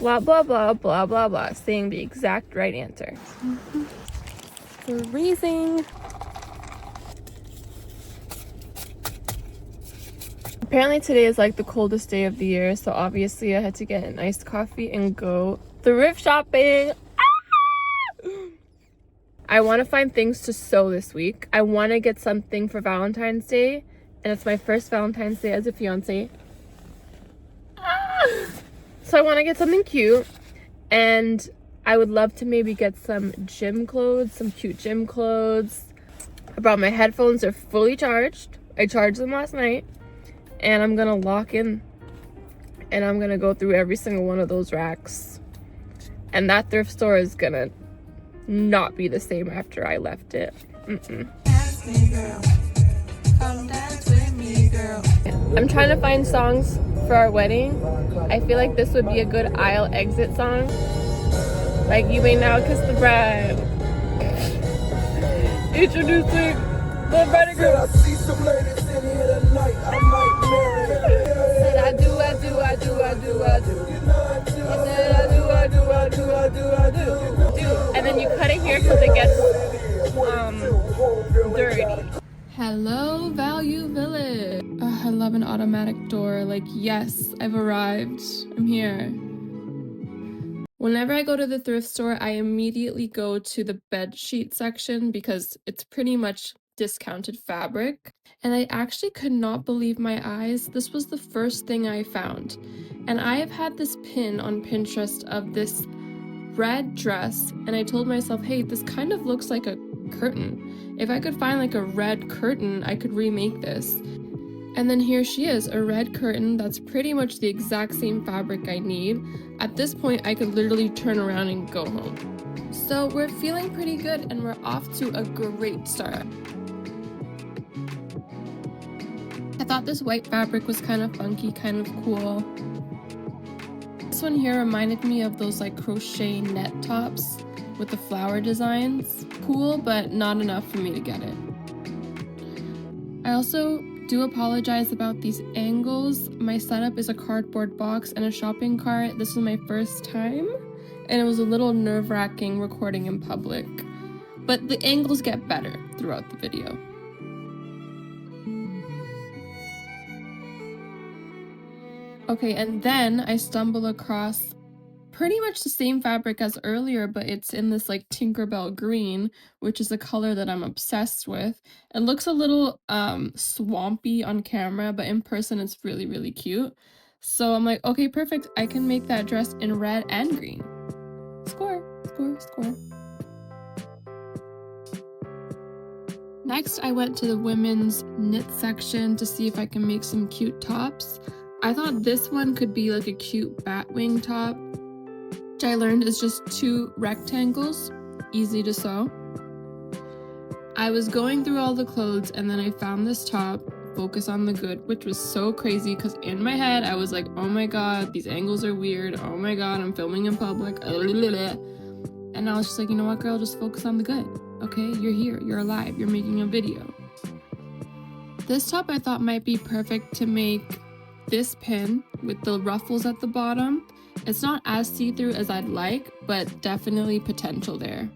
blah, blah, blah, blah, blah, blah, saying the exact right answer. Freezing. Apparently today is like the coldest day of the year, so obviously I had to get an iced coffee and go thrift shopping. I want to find things to sew this week. I want to get something for Valentine's Day, and it's my first Valentine's Day as a fiance. So I want to get something cute, and I would love to maybe get some gym clothes, some cute gym clothes. I brought my headphones, they're fully charged. I charged them last night, and I'm gonna lock in, and I'm gonna go through every single one of those racks. And that thrift store is gonna not be the same after I left it. I'm trying to find songs for our wedding. I feel like this would be a good aisle exit song. Like, you may now kiss the bride. Introducing the bride and groom. Said I do. And then you cut it here because it gets dirty. Hello, Value Village. I love an automatic door. Like, yes, I've arrived. I'm here. Whenever I go to the thrift store, I immediately go to the bed sheet section because it's pretty much discounted fabric. And I actually could not believe my eyes. This was the first thing I found. And I have had this pin on Pinterest of this red dress, and I told myself, hey, this kind of looks like a curtain. If I could find like a red curtain, I could remake this. And then here she is, a red curtain that's pretty much the exact same fabric I need. At this point, I could literally turn around and go home. So we're feeling pretty good, and we're off to a great start. I thought this white fabric was kind of funky, kind of cool. This one here reminded me of those like crochet net tops with the flower designs. Cool, but not enough for me to get it. I also do apologize about these angles. My setup is a cardboard box and a shopping cart. This was my first time, and it was a little nerve-wracking recording in public. But the angles get better throughout the video. Okay, and then I stumble across pretty much the same fabric as earlier, but it's in this like Tinkerbell green, which is a color that I'm obsessed with. It looks a little swampy on camera, but in person it's really, really cute. So I'm like, okay, perfect. I can make that dress in red and green. Score, score, score. Next, I went to the women's knit section to see if I can make some cute tops. I thought this one could be like a cute batwing top, which I learned is just 2 rectangles, easy to sew. I was going through all the clothes, and then I found this top, Focus on the Good, which was so crazy because in my head I was like, oh my god, these angles are weird, oh my god, I'm filming in public, and I was just like, you know what, girl, just focus on the good, okay? You're here, you're alive, you're making a video. This top I thought might be perfect to make this pin with the ruffles at the bottom. It's not as see-through as I'd like, but definitely potential there.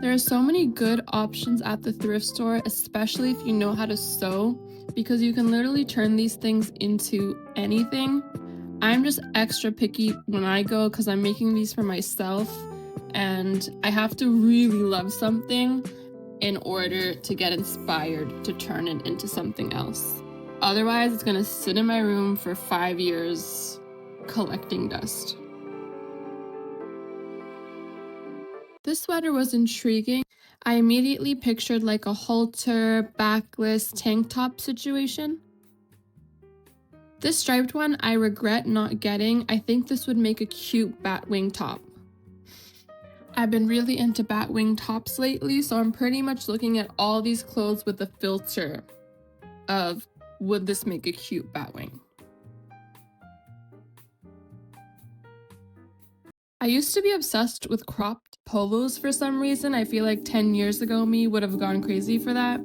There are so many good options at the thrift store, especially if you know how to sew, because you can literally turn these things into anything. I'm just extra picky when I go because I'm making these for myself, and I have to really love something in order to get inspired to turn it into something else. Otherwise, it's gonna sit in my room for 5 years collecting dust. This sweater was intriguing. I immediately pictured like a halter, backless tank top situation. This striped one I regret not getting. I think this would make a cute batwing top. I've been really into batwing tops lately, so I'm pretty much looking at all these clothes with the filter of, would this make a cute batwing? I used to be obsessed with cropped polos for some reason. I feel like 10 years ago me would have gone crazy for that.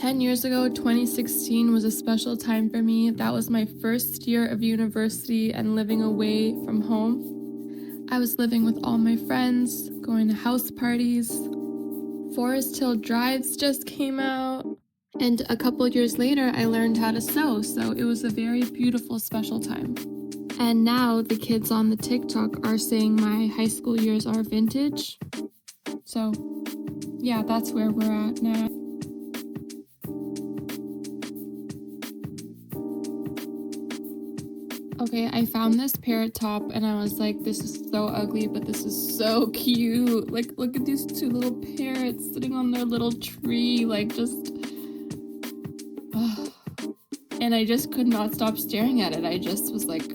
10 years ago, 2016 was a special time for me. That was my first year of university and living away from home. I was living with all my friends, going to house parties. Forest Hill Drives just came out. And a couple years later, I learned how to sew, so it was a very beautiful, special time. And now the kids on the TikTok are saying my high school years are vintage. So yeah, that's where we're at now. Okay, I found this parrot top and I was like, this is so ugly, but this is so cute. Like, look at these two little parrots sitting on their little tree, like just... And I just could not stop staring at it. I just was like,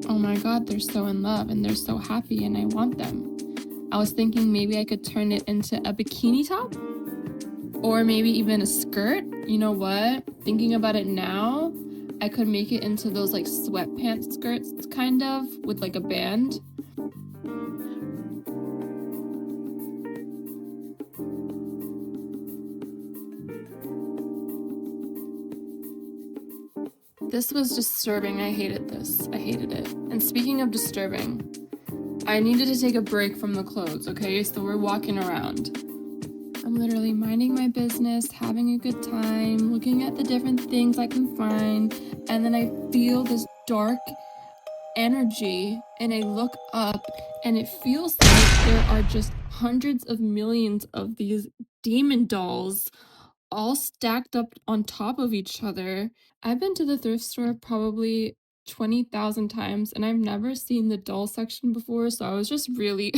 oh my god, they're so in love and they're so happy and I want them. I was thinking maybe I could turn it into a bikini top or maybe even a skirt. You know what? Thinking about it now, I could make it into those like sweatpants skirts kind of with like a band. This was disturbing. I hated this. I hated it. And speaking of disturbing, I needed to take a break from the clothes, okay? So we're walking around. I'm literally minding my business, having a good time, looking at the different things I can find, and then I feel this dark energy, and I look up, and it feels like there are just hundreds of millions of these demon dolls all stacked up on top of each other. I've been to the thrift store probably 20,000 times and I've never seen the doll section before, so I was just really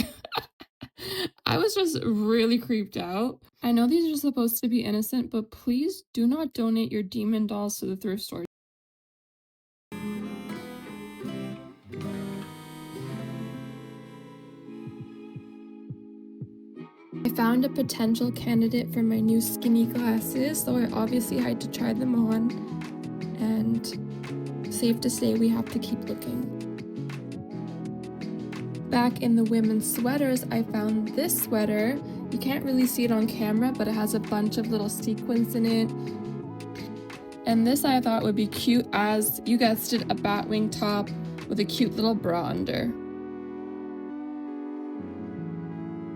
creeped out. I know these are supposed to be innocent, but please do not donate your demon dolls to the thrift store. I found a potential candidate for my new skinny glasses, so I obviously had to try them on, and safe to say we have to keep looking. Back in the women's sweaters, I found this sweater. You can't really see it on camera, but it has a bunch of little sequins in it. And this I thought would be cute as, you guessed it, a batwing top with a cute little bra under.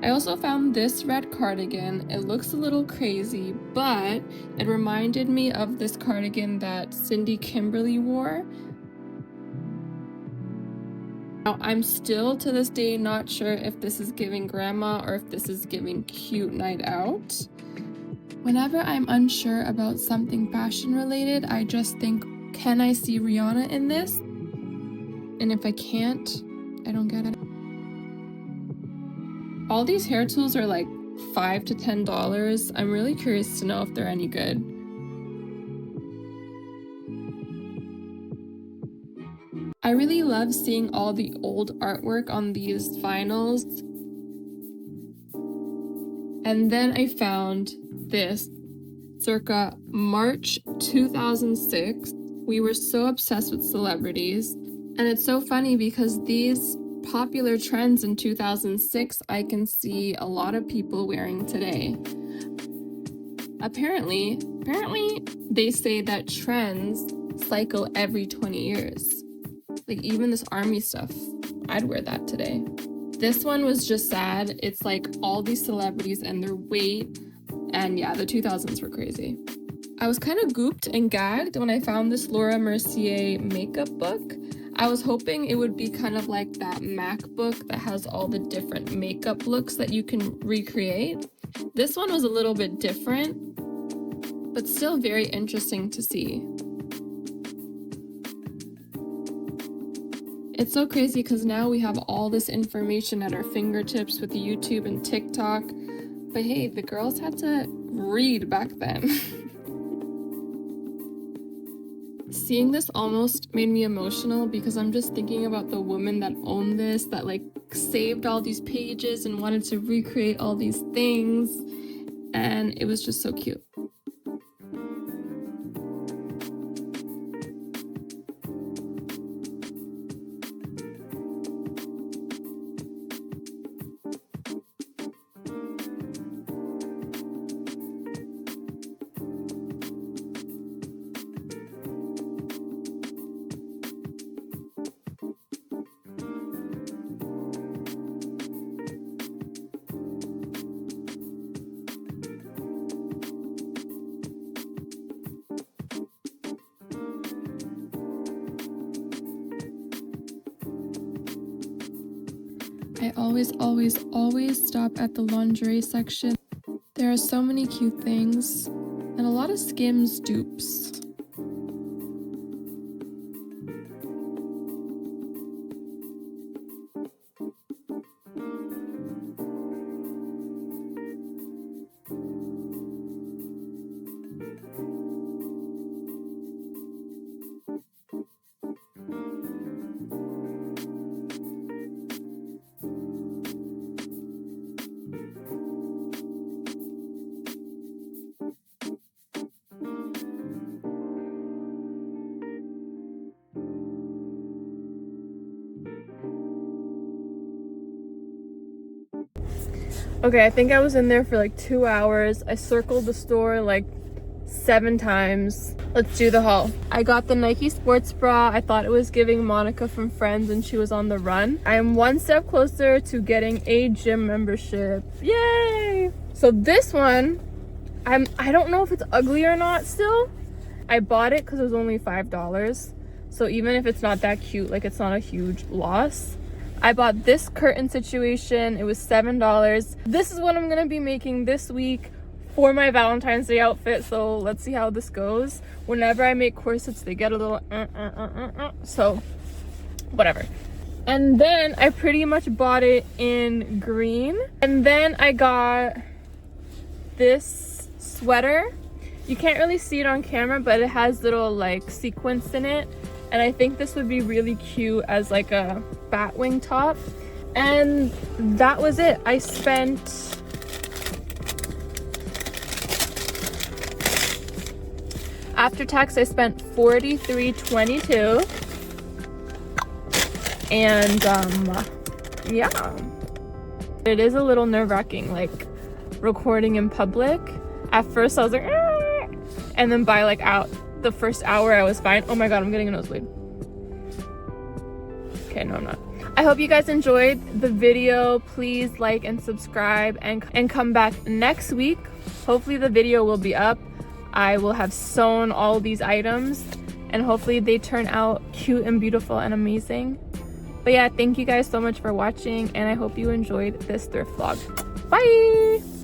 I also found this red cardigan. It looks a little crazy, but it reminded me of this cardigan that Cindy Kimberly wore. Now, I'm still to this day not sure if this is giving grandma or if this is giving cute night out. Whenever I'm unsure about something fashion related, I just think, can I see Rihanna in this? And if I can't, I don't get it. All these hair tools are like $5 to $10. I'm really curious to know if they're any good. I really love seeing all the old artwork on these vinyls. And then I found this circa March 2006. We were so obsessed with celebrities. And it's so funny because these popular trends in 2006, I can see a lot of people wearing today. Apparently, they say that trends cycle every 20 years. Like even this army stuff, I'd wear that today. This one was just sad. It's like all these celebrities and their weight. And yeah, the 2000s were crazy. I was kind of gooped and gagged when I found this Laura Mercier makeup book. I was hoping it would be kind of like that MAC book that has all the different makeup looks that you can recreate. This one was a little bit different, but still very interesting to see. It's so crazy because now we have all this information at our fingertips with YouTube and TikTok. But hey, the girls had to read back then. Seeing this almost made me emotional because I'm just thinking about the woman that owned this, that like saved all these pages and wanted to recreate all these things. And it was just so cute. I always stop at the lingerie section. There are so many cute things and a lot of Skims dupes. Okay, I think I was in there for like 2 hours. I circled the store like 7 times. Let's do the haul. I got the Nike sports bra. I thought it was giving Monica from Friends and she was on the run. I am one step closer to getting a gym membership. Yay! So this one, I don't know if it's ugly or not still. I bought it because it was only $5. So even if it's not that cute, like it's not a huge loss. I bought this curtain situation. It was $7. This is what I'm gonna be making this week for my Valentine's Day outfit. So let's see how this goes. Whenever I make corsets, they get a little so whatever. And then I pretty much bought it in green. And then I got this sweater. You can't really see it on camera, but it has little like sequins in it. And I think this would be really cute as like a batwing top. And that was it. I spent after tax, I spent $43.22. And yeah, it is a little nerve-wracking like recording in public. At first I was like "Arr!" And then by like the first hour I was fine. Oh my god, I'm getting a nosebleed. Okay, no, I'm not. I hope you guys enjoyed the video. Please like and subscribe and come back next week. Hopefully the video will be up. I will have sewn all these items and hopefully they turn out cute and beautiful and amazing. But yeah, thank you guys so much for watching and I hope you enjoyed this thrift vlog. Bye!